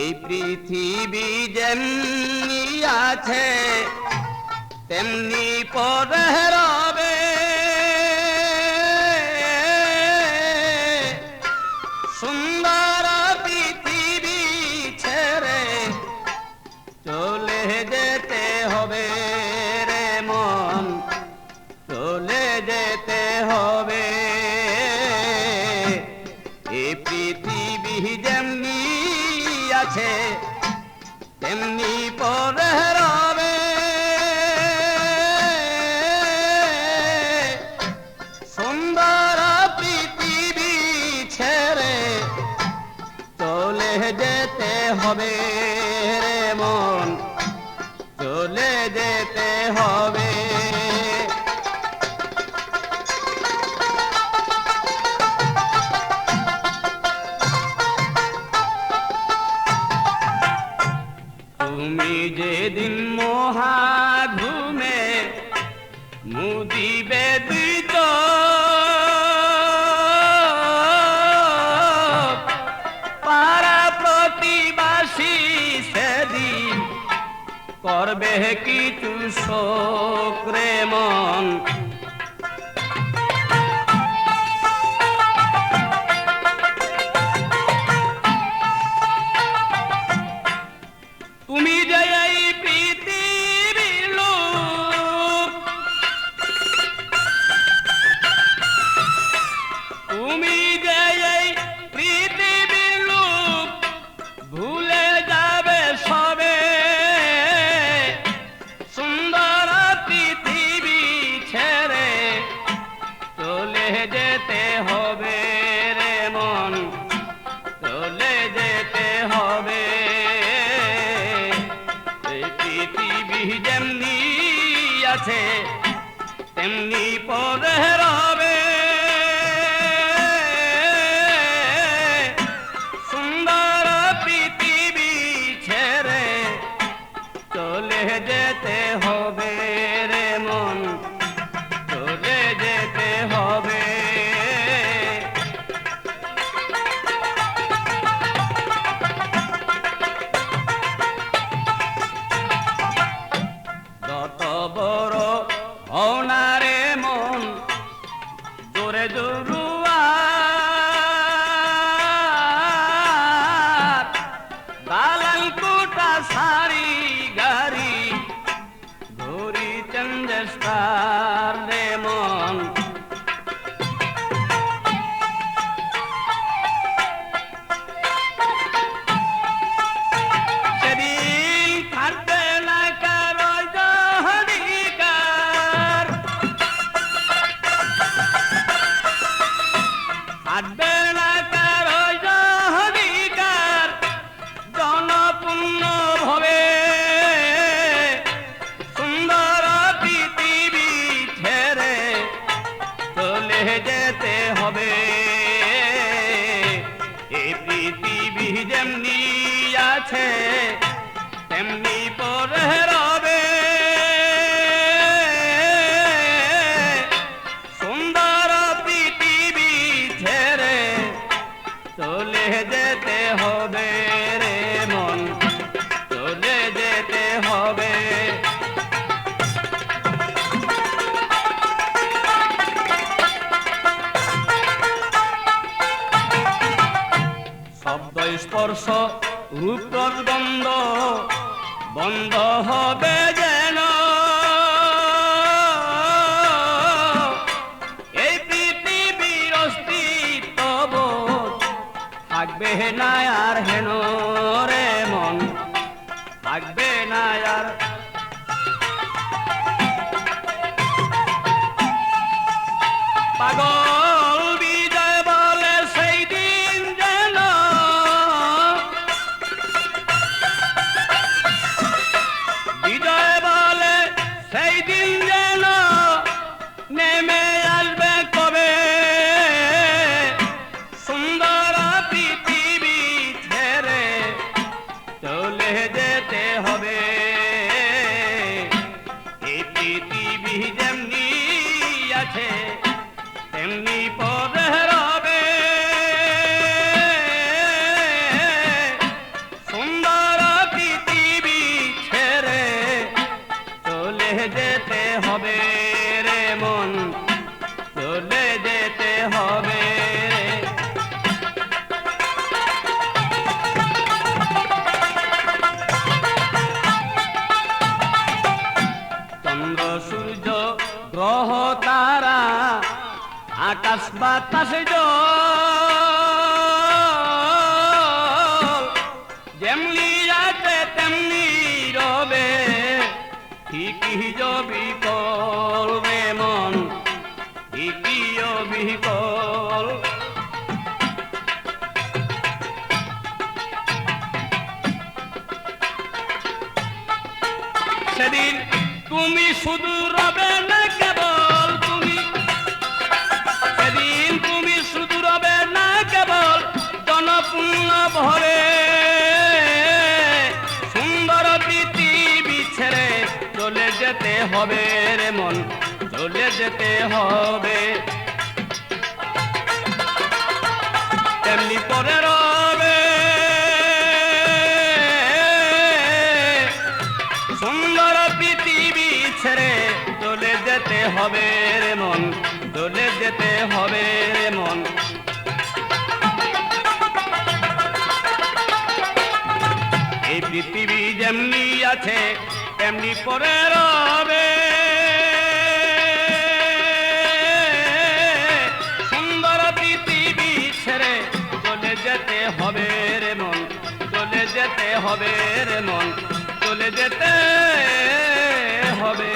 এই পৃথিবী যেমনি আছে তেমনি পরে রবে, সুন্দর পৃথিবী ছেড়ে চলে যেতে হবে রে মন, চলে যেতে হবে। এই পৃথিবী যেমনি আছে তেমনি পরে রবে, সুন্দর পৃথিবী ছেড়ে চলে যেতে হবে রে মন, চলে যেতে হবে। তুমি যেদিন মহা ঘুমে মুদিবে দুই চোখ, পাড়া প্রতিবাসী সেদিন করবে কিছু শোক রে মন। তুমি যে এই পৃথিবীর লোক, তুমি যে এই পৃথিবীর লোক, ভুলে যাবে সবে, সুন্দর পৃথিবী ছেড়ে চলে যেতে হবে রে মন, চলে যেতে হবে। পৃথিবী যেমনি আছে তেমনি পরে রবে, সুন্দর পৃথিবী ছেড়ে চলে যেতে হবে রে মন, চলে যেতে হবে। যত বড় হও না রে মন, জোরে জরুয়ার দালাল কোটা সারি গাড়ি ঘুরি চন্দ্রস্টার রে মন। সেদিন থাকবে না কারো অধিকার, থাকবে না কারো অধিকার, জনপূর্ণ ভবে সুন্দর পৃথিবী ছেড়ে চলে যেতে হবে। এই পৃথিবী যেমনি আছে তেমনি পরে রবে, সুন্দর পৃথিবী ছেড়ে চলে যেতে হবে রে মন, চলে যেতে হবে। শব্দ স্পর্শ রূপ গন্ধ বন্ধ হবে যেন, এই পৃথিবীর অস্তিত্ব থাকবে না আর হেন রে মন, থাকবে না আর। পাগল বিজয় বলে সেই দিন যেন, বিজয় বলে সেই দিন যেন নেমে আসবে কবে, সুন্দর পৃথিবী ছেড়ে চলে যেতে হবে। এই পৃথিবী যেমনি আছে তেমনি পরে রবে, সুন্দর মন চলে যেতে হবে চন্দ্র সূর্য গ্রহ তারা আকাশ বাতাস যেমনি আছে তেমনি রবে ঠিকই বিকল রে মন ঠিকই বিকল সেদিন তুমি শুধু রবে না কেবল তুমি সেদিন তুমি শুধু রবে না কেবল জনপূর্ণ ভরে সুন্দর পৃথিবী ছেড়ে চলে যেতে হবে রে মন চলে যেতে হবে তেমনি পরে রবে সুন্দর পৃথিবী ছেড়ে চলে যেতে হবে রে মন চলে যেতে হবে রে মন এই পৃথিবী যেমনি আছে তেমনি পরে রবে সুন্দর পৃথিবী ছেড়ে চলে যেতে হবে রে মন চলে যেতে হবে রে মন চলে যেতে হবে